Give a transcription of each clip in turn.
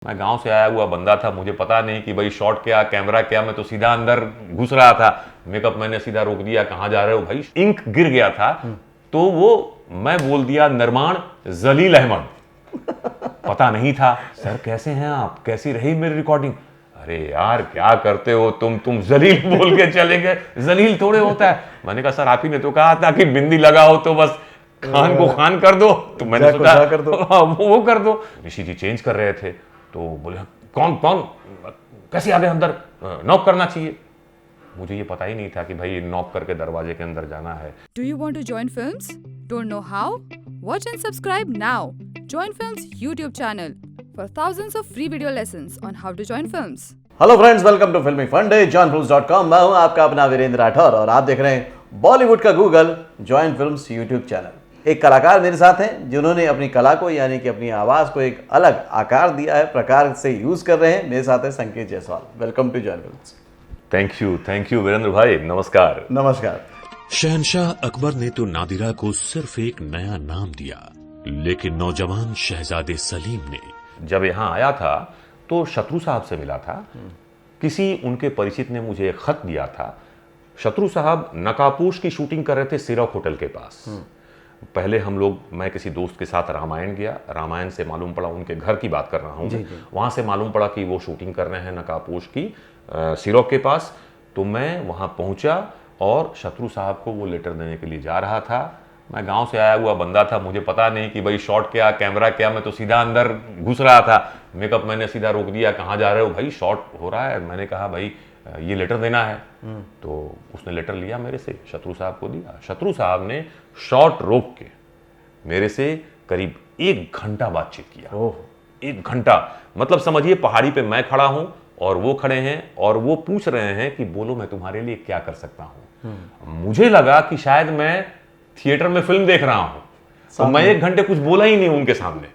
मैं गांव से आया हुआ बंदा था, मुझे पता नहीं कि भाई शॉट क्या कैमरा क्या, मैं तो सीधा अंदर घुस रहा था। मेकअप मैंने सीधा रोक दिया, कहाँ जा रहे हो भाई, इंक गिर गया था। तो वो मैं बोल दिया निर्माण जलील अहमद। पता नहीं था। सर कैसे हैं आप, कैसी रही मेरी रिकॉर्डिंग। अरे यार क्या करते हो तुम जलील बोल के चले गए, जलील थोड़े होता है। मैंने कहा सर आप ही ने तो कहा था कि बिंदी लगाओ तो बस खान को खान कर दो, तो मैंने सोचा कर दो। वो कर दो। ऋषि जी चेंज कर रहे थे तो बोले कौन कौन कैसे आ गए अंदर, नॉक करना चाहिए। मुझे ये पता ही नहीं था कि भाई नॉक करके दरवाजे के अंदर जाना है। Do you want to join films? Don't know how? Watch and subscribe now. Join Films YouTube channel for thousands of free video lessons on how to join films. Hello friends, welcome to filmy fun day joinfilms.com। मैं हूं आपका अपना वीरेंद्र राठौर और आप देख रहे हैं बॉलीवुड का Google join films YouTube channel. एक कलाकार मेरे साथ हैं जिन्होंने अपनी कला को यानी कि अपनी आवाज़ को एक अलग आकार दिया है, प्रकार से यूज़ कर रहे हैं। मेरे साथ है Sanket Jaiswal. Welcome to join films. Thank you Virendra भाई, नमस्कार। नमस्कार। शहंशाह अकबर ने तो नादिरा को सिर्फ एक नया नाम दिया, लेकिन नौजवान शहजादे सलीम ने जब यहाँ आया था तो शत्रु साहब से मिला था। किसी उनके परिचित ने मुझे एक खत दिया था। शत्रु साहब नकाबपोश की शूटिंग कर रहे थे सिरॉक होटल के पास। पहले मैं किसी दोस्त के साथ रामायण गया। रामायण से मालूम पड़ा, उनके घर की बात कर रहा हूँ, वहाँ से मालूम पड़ा कि वो शूटिंग कर रहे हैं नकाबपोश की सिरॉक के पास। तो मैं वहाँ पहुँचा और शत्रु साहब को वो लेटर देने के लिए जा रहा था। मैं गांव से आया हुआ बंदा था, मुझे पता नहीं कि भाई शॉट क्या कैमरा क्या, मैं तो सीधा अंदर घुस रहा था। मेकअप मैंने सीधा रोक दिया, कहाँ जा रहे हो भाई, शॉट हो रहा है। मैंने कहा भाई ये लेटर देना है। तो उसने लेटर लिया मेरे से, शत्रु साहब को दिया। शत्रु साहब ने शॉट रोक के मेरे से करीब 1 घंटा बातचीत किया। 1 घंटा, मतलब समझिए पहाड़ी पे मैं खड़ा हूं और वो खड़े हैं और वो पूछ रहे हैं कि बोलो मैं तुम्हारे लिए क्या कर सकता हूं। मुझे लगा कि शायद मैं थिएटर में फिल्म देख रहा हूं, तो मैं 1 घंटे कुछ बोला ही नहीं उनके सामने।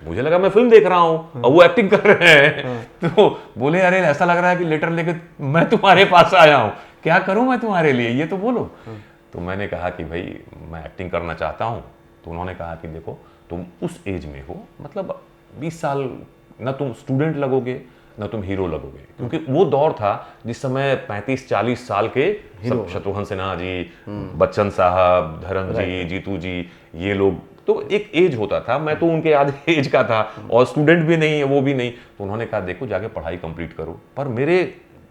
मुझे लगा मैं फिल्म देख रहा हूं और वो एक्टिंग कर रहे हैं। तो बोले अरे ऐसा लग रहा है कि लेटर लेके मैं तुम्हारे पास आया हूं, क्या करूं मैं तुम्हारे लिए, ये तो बोलो। तो मैंने कहा कि भाई मैं एक्टिंग करना चाहता हूं। तो उन्होंने कहा कि देखो तुम उस एज में हो, मतलब 20 साल, ना तुम स्टूडेंट लगोगे ना तुम हीरो लगोगे, क्योंकि वो दौर था जिस समय 35-40 साल के सब शत्रुघ्न सिन्हा जी, बच्चन साहब, धर्म जी, जीतू जी, ये लोग, तो एक एज होता था। मैं तो उनके आधे एज का था और स्टूडेंट भी नहीं है, वो भी नहीं। तो उन्होंने कहा देखो जाके पढ़ाई कंप्लीट करो। पर मेरे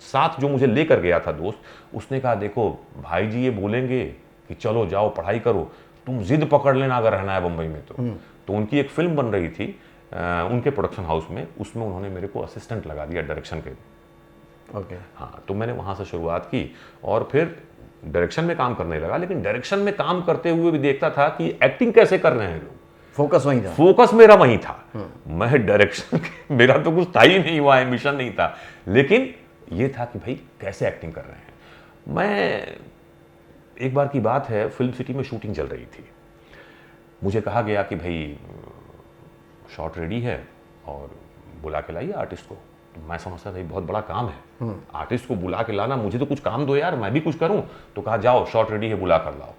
साथ जो मुझे लेकर गया था दोस्त, उसने कहा देखो भाई जी ये बोलेंगे कि चलो जाओ पढ़ाई करो, तुम जिद पकड़ लेना अगर रहना है बम्बई में। तो उनकी एक फिल्म बन रही थी उनके प्रोडक्शन हाउस में, उसमें उन्होंने मेरे को असिस्टेंट लगा दिया डायरेक्शन के। हाँ, तो मैंने वहाँ से शुरुआत की और फिर डायरेक्शन में काम करने लगा। लेकिन डायरेक्शन में काम करते हुए भी देखता था कि एक्टिंग कैसे कर रहे हैं लोग। फोकस वहीं था, फोकस मेरा वहीं था। मैं डायरेक्शन मेरा तो कुछ था ही नहीं, वो एम्बिशन नहीं था, लेकिन ये था कि भाई कैसे एक्टिंग कर रहे हैं। मैं एक बार की बात है, फिल्म सिटी में शूटिंग चल रही थी। मुझे कहा गया कि भाई शॉट रेडी है और बुला के लाइए आर्टिस्ट को। तो मैं समझता था बहुत बड़ा काम है, आर्टिस्ट को बुला के लाना, मुझे तो कुछ काम दो यार, मैं भी कुछ करूं। तो कहा जाओ शॉट रेडी है, बुला कर लाओ।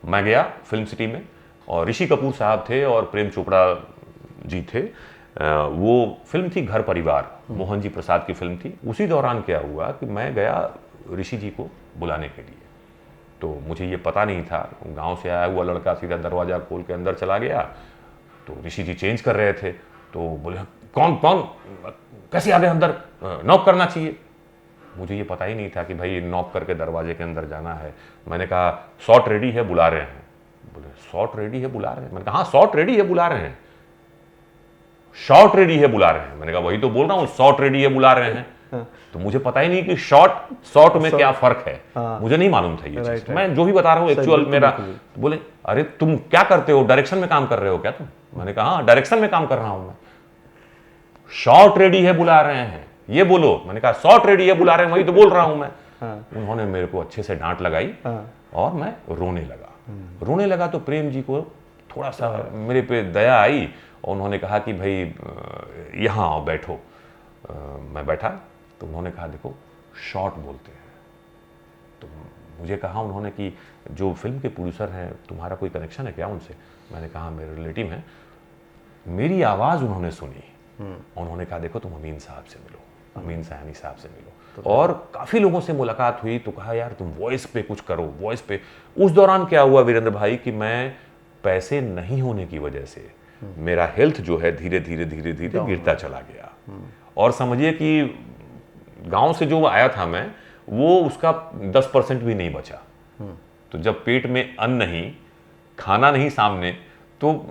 मैं गया फिल्म सिटी में और ऋषि कपूर साहब थे और प्रेम चोपड़ा जी थे। वो फिल्म थी घर परिवार, मोहन जी प्रसाद की फिल्म थी। उसी दौरान क्या हुआ कि मैं गया ऋषि जी को बुलाने के लिए। तो मुझे ये पता नहीं था, गाँव से आया हुआ लड़का सीधा दरवाज़ा खोल के अंदर चला गया। तो ऋषि जी चेंज कर रहे थे तो बोले कौन कौन कैसे आ गए अंदर, नॉक करना चाहिए। मुझे ये पता ही नहीं था कि भाई नॉक करके दरवाजे के अंदर जाना है। मैंने कहा शॉट रेडी है बुला रहे हैं। बोले शॉट रेडी है बुला रहे हैं। मैंने कहा हाँ शॉट रेडी है बुला रहे हैं, शॉट रेडी है बुला रहे हैं। मैंने कहा वही तो बोल रहा हूँ, शॉट रेडी है बुला रहे हैं। तो मुझे पता ही नहीं कि शॉट में क्या फर्क है। मुझे नहीं मालूम था ये चीज। मैं जो भी बता रहा हूँ एक्चुअल मेरा। तो बोले अरे तुम क्या करते हो, डायरेक्शन में काम कर रहे हो क्या तुम। मैंने कहा हाँ डायरेक्शन में काम कर रहा हूं मैं। शॉट रेडी है बुला रहे हैं ये बोलो। मैंने कहा शॉट रेडी है बुला रहे हैं, वही तो बोल रहा हूं मैं। उन्होंने मेरे को अच्छे से डांट लगाई और मैं रोने लगा। तो प्रेम जी को थोड़ा सा मेरे पे दया आई और उन्होंने कहा कि भाई यहाँ आओ बैठो। मैं बैठा तो उन्होंने कहा देखो शॉट बोलते हैं। तो मुझे कहा उन्होंने कि जो फिल्म के प्रोड्यूसर हैं तुम्हारा कोई कनेक्शन है क्या उनसे। मैंने कहा मेरे रिलेटिव हैं। मेरी आवाज़ उन्होंने सुनी उन्होंने कहा देखो तुम अमीन साहब से मिलो, अमीन सयानी साहब से मिलो। और काफ़ी लोगों से मुलाकात हुई तो कहा यार तुम वॉइस पे कुछ करो, वॉइस पे। उस दौरान क्या हुआ वीरेंद्र भाई कि मैं पैसे नहीं होने की वजह से मेरा हेल्थ जो है धीरे धीरे धीरे धीरे गिरता चला गया। और समझिए कि गांव से जो आया था मैं, वो उसका 10% भी नहीं बचा। तो जब पेट में अन्न नहीं, खाना नहीं सामने, तो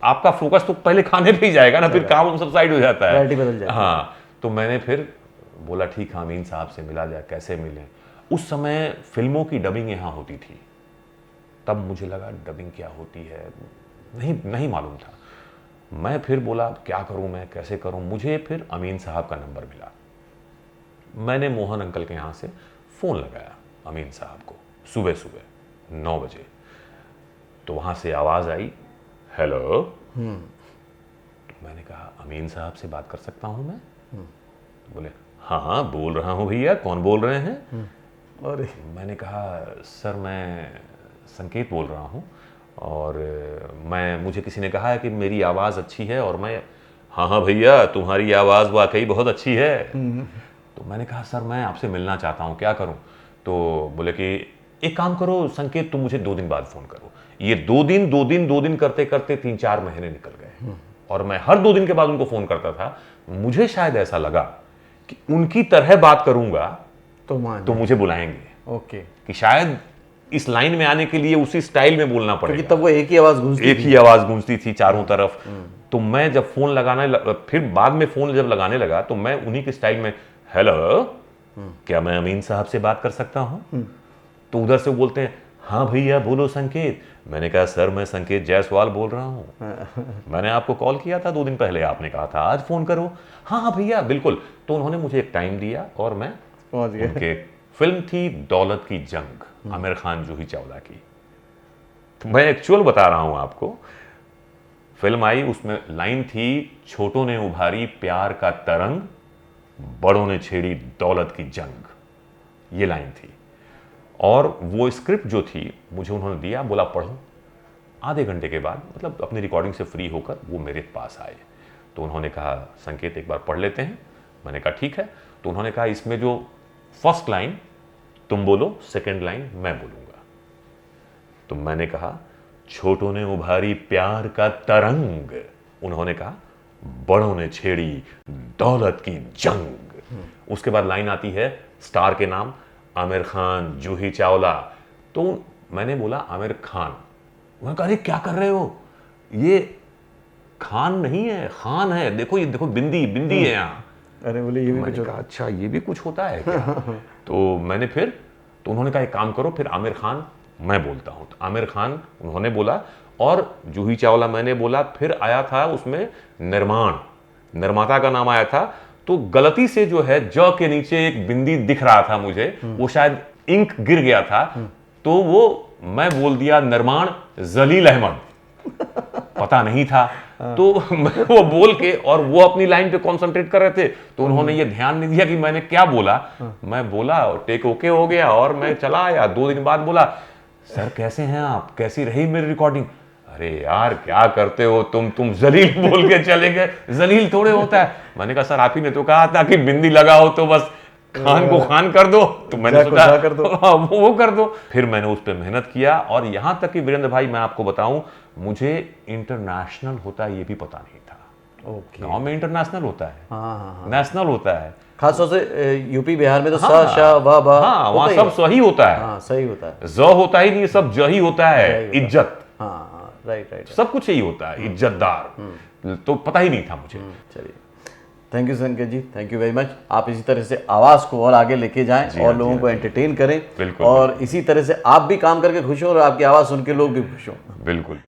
आपका फोकस तो पहले खाने पे ही जाएगा ना, फिर काम सब साइड हो जाता है, प्रायोरिटी बदल जाती है। हाँ, तो मैंने फिर बोला ठीक है अमीन साहब से मिला जाए, कैसे मिले। उस समय फिल्मों की डबिंग यहाँ होती थी, तब मुझे लगा डबिंग क्या होती है, नहीं मालूम था। मैं फिर बोला क्या करूं मैं, कैसे करूं। मुझे फिर अमीन साहब का नंबर मिला। मैंने मोहन अंकल के यहाँ से फ़ोन लगाया अमीन साहब को सुबह सुबह 9 बजे। तो वहाँ से आवाज़ आई हेलो। तो मैंने कहा अमीन साहब से बात कर सकता हूँ मैं? तो बोले हाँ बोल रहा हूँ भैया, कौन बोल रहे हैं? और मैंने कहा सर मैं संकेत बोल रहा हूँ, और मुझे किसी ने कहा है कि मेरी आवाज़ अच्छी है, और मैं हाँ भैया तुम्हारी आवाज़ वाकई बहुत अच्छी है। तो मैंने कहा सर मैं आपसे मिलना चाहता हूँ, क्या करूँ? तो बोले कि एक काम करो संकेत, तुम मुझे 2 दिन बाद फ़ोन करो। ये 2 दिन करते करते 3-4 महीने निकल गए, और मैं हर 2 दिन के बाद उनको फ़ोन करता था। मुझे शायद ऐसा लगा कि उनकी तरह बात करूँगा तो मुझे बुलाएंगे। ओके, कि शायद इस लाइन में आने के लिए उसी स्टाइल में बोलना पड़ेगा, क्योंकि तब वो एक ही आवाज़ गूंजती थी चारों तरफ। तो मैं जब फ़ोन फिर बाद में फ़ोन जब लगाने लगा तो मैं उन्हीं के स्टाइल में हेलो, क्या मैं अमीन साहब से बात कर सकता हूँ? तो उधर से बोलते हैं हाँ भैया बोलो संकेत। मैंने कहा सर मैं संकेत जायसवाल बोल रहा हूँ, मैंने आपको कॉल किया था 2 दिन पहले, आपने कहा था आज फ़ोन करो। हाँ भैया बिल्कुल। तो उन्होंने मुझे एक टाइम दिया और मैं पहुंच गया। उनके फिल्म थी दौलत की जंग, आमिर खान जूही चावला की। तो मैं एक्चुअल बता रहा हूं आपको, फिल्म आई, उसमें लाइन थी छोटों ने उभारी प्यार का तरंग, बड़ों ने छेड़ी दौलत की जंग, ये लाइन थी। और वो स्क्रिप्ट जो थी मुझे उन्होंने दिया, बोला पढ़ो। आधे घंटे के बाद, मतलब अपनी रिकॉर्डिंग से फ्री होकर वो मेरे पास आए। तो उन्होंने कहा संकेत एक बार पढ़ लेते हैं। मैंने कहा ठीक है। तो उन्होंने कहा इसमें जो फर्स्ट लाइन तुम बोलो, सेकंड लाइन मैं बोलूंगा। तो मैंने कहा छोटों ने उभारी प्यार का तरंग, उन्होंने कहा बड़ों ने छेड़ी दौलत की जंग। उसके बाद लाइन आती है स्टार के नाम, आमिर खान, जूही चावला। तो मैंने बोला आमिर खान। उन्होंने कहा अरे क्या कर रहे हो, ये खान नहीं है खान है, देखो ये देखो बिंदी है यहाँ। अरे बोले ये भी मैंने कहा अच्छा ये भी कुछ होता है क्या? तो मैंने तो उन्होंने कहा एक काम करो, फिर आमिर खान मैं बोलता हूँ। तो आमिर खान उन्होंने बोला और जूही चावला मैंने बोला। फिर आया था उसमें निर्माता का नाम आया था। तो गलती से जो है ज के नीचे एक बिंदी दिख रहा था मुझे, वो शायद इंक गिर गया था, तो वो मैं बोल दिया निर्माण जलील अहमद, पता नहीं था। तो वो बोल के, और वो अपनी लाइन पे कंसंट्रेट कर रहे थे, तो उन्होंने ये ध्यान नहीं दिया कि मैंने क्या बोला। मैं बोला और टेक ओके हो गया और मैं चला आया। 2 दिन बाद बोला सर कैसे हैं आप, कैसी रही मेरी रिकॉर्डिंग? अरे यार क्या करते हो तुम जलील बोल के चले गए, जलील थोड़े होता है। मैंने कहा सर आप ही ने तो कहा था कि बिंदी लगाओ तो बस खान को खान कर दो, तो मैंने सोचा कर दो। वो कर दो। फिर मैंने उस पर मेहनत किया, और यहां तक कि वीरेंद्र भाई मैं आपको बताऊं, मुझे इंटरनेशनल होता है ये भी पता नहीं था। ओके, गांव में इंटरनेशनल होता है, हाँ, नेशनल होता है, खासतौर से यूपी बिहार में तो सा शा वा बा, हाँ वहां सब सही होता है, हाँ सही होता है, ज होता ही नहीं, सब ज ही होता है, इज्जत, हाँ राइट, सब कुछ यही होता है, इज्जतदार। तो पता ही नहीं था मुझे। चलिए थैंक यू संकेत जी, थैंक यू वेरी मच। आप इसी तरह से आवाज़ को और आगे लेके जाएं और लोगों को एंटरटेन करें, बिल्कुल, और इसी तरह से आप भी काम करके खुश हों और आपकी आवाज़ सुन के लोग भी खुश हों। बिल्कुल।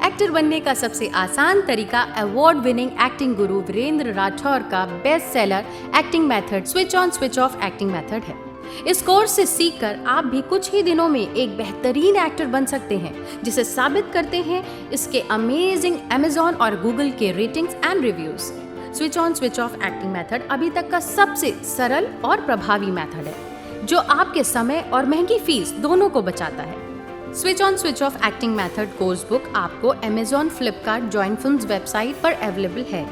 एक्टर बनने का सबसे आसान तरीका अवार्ड विनिंग एक्टिंग गुरु वीरेंद्र राठौर का best seller acting method switch on switch off acting method है। इस कोर्स से सीखकर आप भी कुछ ही दिनों में एक बेहतरीन एक्टर बन सकते हैं, जिसे साबित करते हैं इसके अमेजिंग Amazon और Google के ratings and reviews. Switch on switch off acting method अभी तक का सबसे सरल और प्रभावी मेथड है, जो आपके समय और महंगी फीस दोनों को बचाता है। Switch on switch off acting method course book आपको Amazon, Flipkart, join films website पर अवेलेबल है।